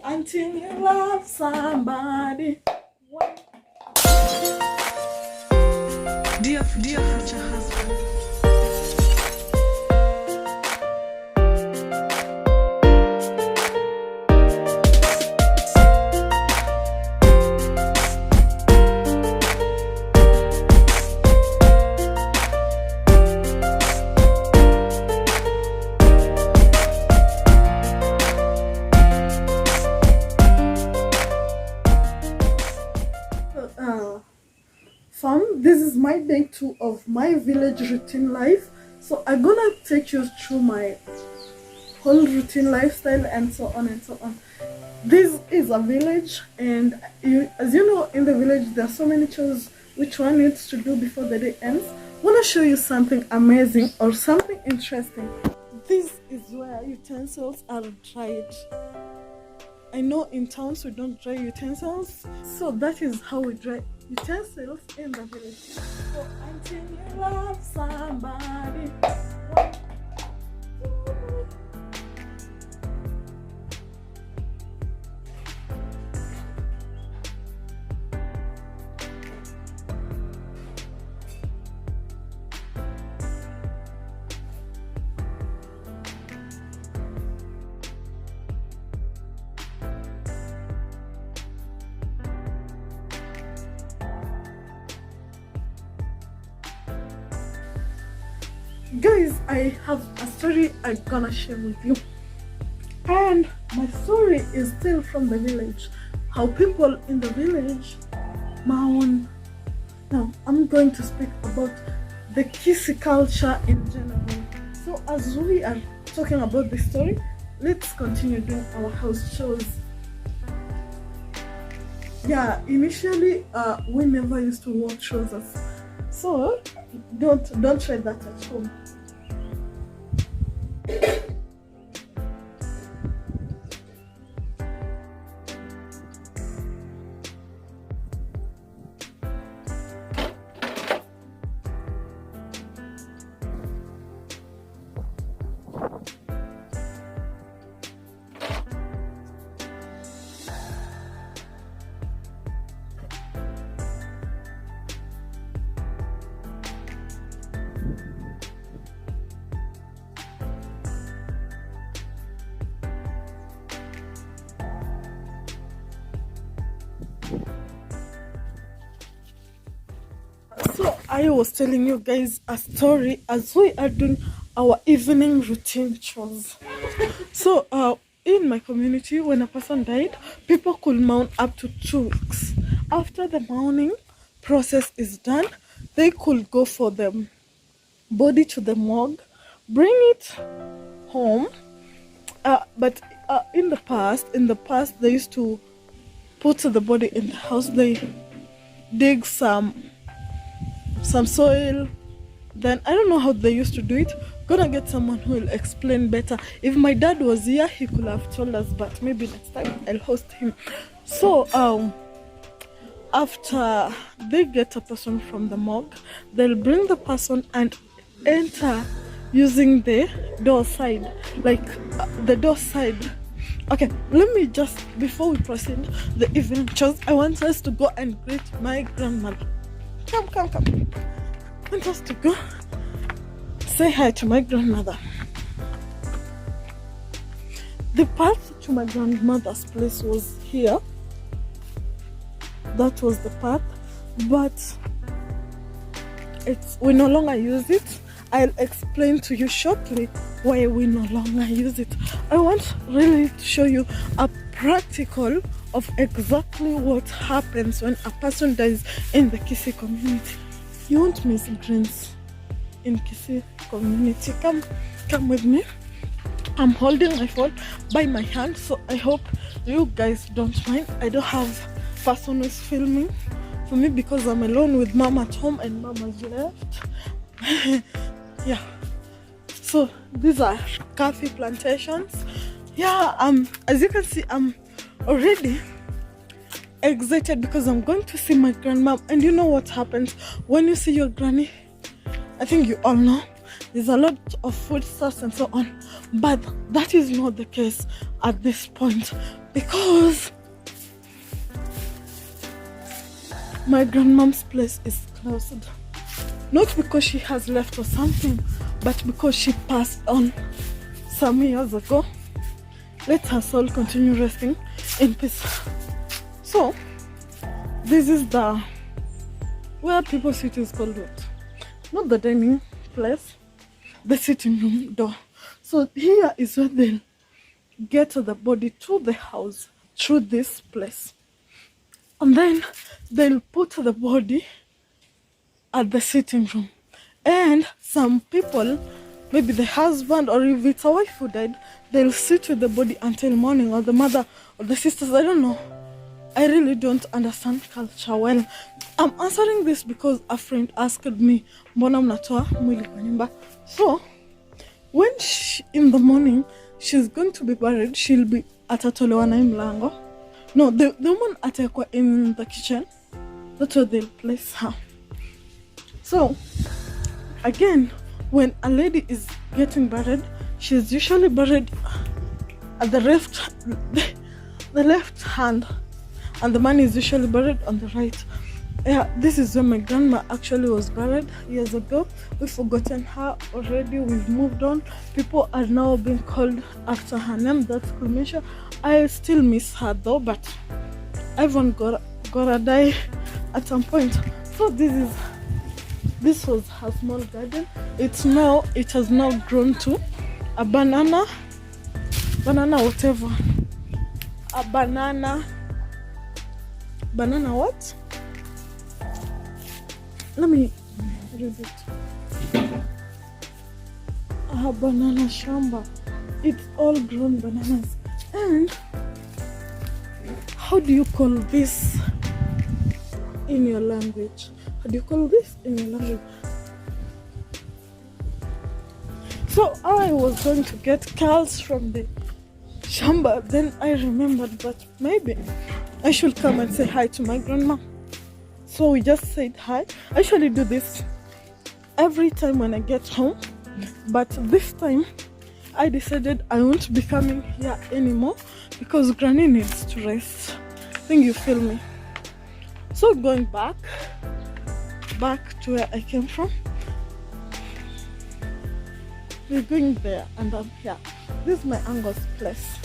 until you love somebody. Dear future husband. Fam, this is my day 2 of my village routine life. So I'm gonna take you through my whole routine lifestyle and so on and so on. This is a village, and as you know, in the village there are so many chores which one needs to do before the day ends. I want to show you something amazing or something interesting. This is where utensils are dried. I know in towns we don't dry utensils, so that is how we dry utensils in the village. So until you love somebody. Guys, I have a story I'm gonna share with you, and my story is still from the village. How people in the village mourn. Now I'm going to speak about the Kisii culture in general. So as we are talking about this story, let's continue doing our house chores. Yeah, initially we never used to wear trousers, so don't try that at home. So I was telling you guys a story as we are doing our evening routine chores. So in my community, when a person died, people could mourn up to 2 weeks. After the mourning process is done, they could go for the body to the morgue, bring it home. But in the past, they used to put the body in the house. They dig some soil. Then I don't know how they used to do it. Gonna get someone who will explain better. If my dad was here, he could have told us, but maybe next time I'll host him. So after they get a person from the morgue, they'll bring the person and enter using the door side, like the door side. Okay, let me just, before we proceed the evening chores, I want us to go and greet my grandmother. Come. I want us to go say hi to my grandmother. The path to my grandmother's place was here. That was the path, but we no longer use it. I'll explain to you shortly why we no longer use it. I want really to show you a practical of exactly what happens when a person dies in the Kisii community. You won't miss greens in Kisii community. Come with me. I'm holding my phone by my hand, so I hope you guys don't mind. I don't have person who's filming for me because I'm alone with mom at home and mama's left. Yeah, so these are coffee plantations. Yeah, as you can see, I'm already excited because I'm going to see my grandma. And you know what happens when you see your granny? I think you all know there's a lot of food stuffs and so on. But that is not the case at this point, because my grandmom's place is closed. Not because she has left or something, but because she passed on some years ago. Let her soul continue resting in peace. So this is the where people sit is called what? Not the dining place, the sitting room door. So here is where they'll get the body to the house through this place, and then they'll put the body at the sitting room. And some people, maybe the husband, or if it's a wife who died, they'll sit with the body until morning, or the mother or the sisters. I don't know. I really don't understand culture well. I'm answering this because a friend asked me, mbona mnatoa mwili kwa nyumba? So when in the morning she's going to be buried, she'll be atatolewa na mlango. No, the woman atakwa in the kitchen. That's where they'll place her. So again, when a lady is getting buried, she's usually buried at the left hand, and the man is usually buried on the right. Yeah, this is where my grandma actually was buried years ago. We've forgotten her already. We've moved on. People are now being called after her name. That's cremation. I still miss her though, but everyone gotta die at some point. So this was her small garden. It has now grown to a banana whatever. A banana what? Let me read it. A banana shamba. It's all grown bananas. And how do you call this in your language? How do you call this in your language? So I was going to get cows from the shamba. Then I remembered that maybe I should come and say hi to my grandma. So we just said hi. I usually do this every time when I get home, but this time I decided I won't be coming here anymore because Granny needs to rest. I think you feel me. So going back to where I came from, we're going there and I'm here. This is my uncle's place.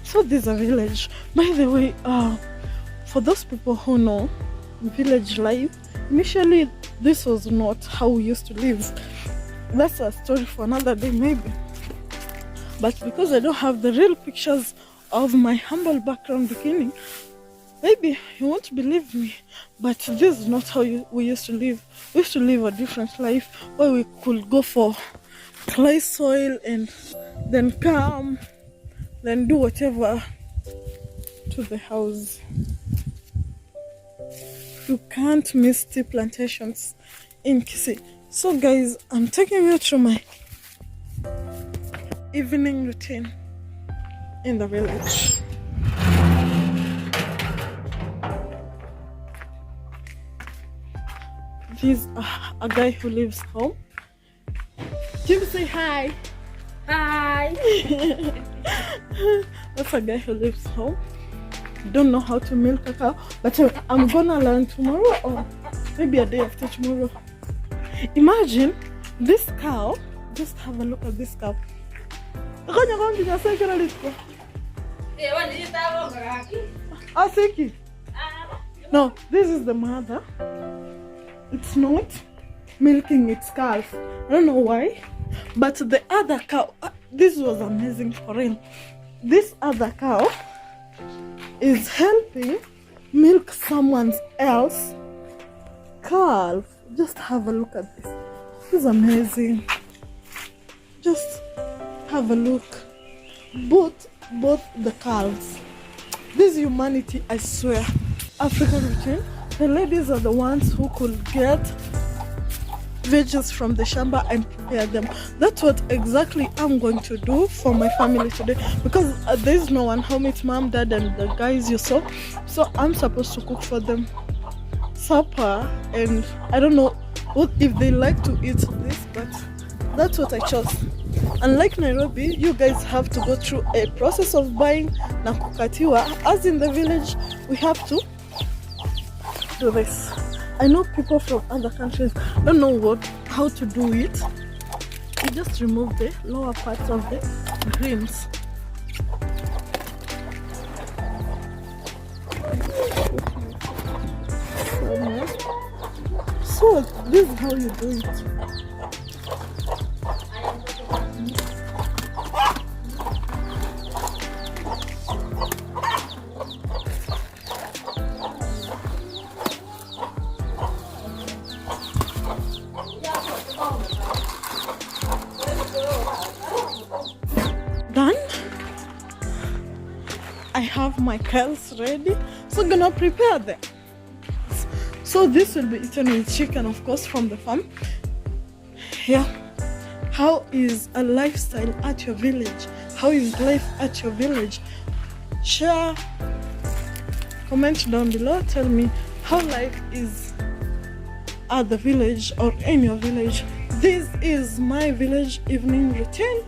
So this is a village. By the way, for those people who know village life, initially this was not how we used to live. That's a story for another day maybe. But because I don't have the real pictures of my humble background beginning, maybe you won't believe me, but this is not how we used to live. We used to live a different life where we could go for clay soil and then come, then do whatever to the house. You can't miss tea plantations in Kisii. So guys, I'm taking you through my evening routine in the village. This is a guy who lives home. Jim, say hi. Hi. That's a guy who lives home. Don't know how to milk a cow, but I'm gonna learn tomorrow or maybe a day after tomorrow. Imagine this cow. Just have a look at this cow. No, this is the mother. It's not milking its calf. I don't know why, but the other cow, this was amazing for real. This other cow is helping milk someone else calf. Just have a look at this. This is amazing. Just have a look. Both the calves. This humanity, I swear. African routine. The ladies are the ones who could get veggies from the shamba and prepare them. That's what exactly I'm going to do for my family today, because there's no one home. It's mom, dad and the guys you saw, so I'm supposed to cook for them. supper, and I don't know what if they like to eat this, but that's what I chose. Unlike Nairobi, you guys have to go through a process of buying na kukatiwa. As in the village, we have to do this. I know people from other countries don't know how to do it. You just remove the lower parts of the greens. So this is how you do it. Done. I have my curls ready, so I'm gonna prepare them. So this will be eaten with chicken, of course, from the farm. Yeah. How is a lifestyle at your village? How is life at your village? Share, comment down below. Tell me how life is at the village or in your village. This is my village evening routine.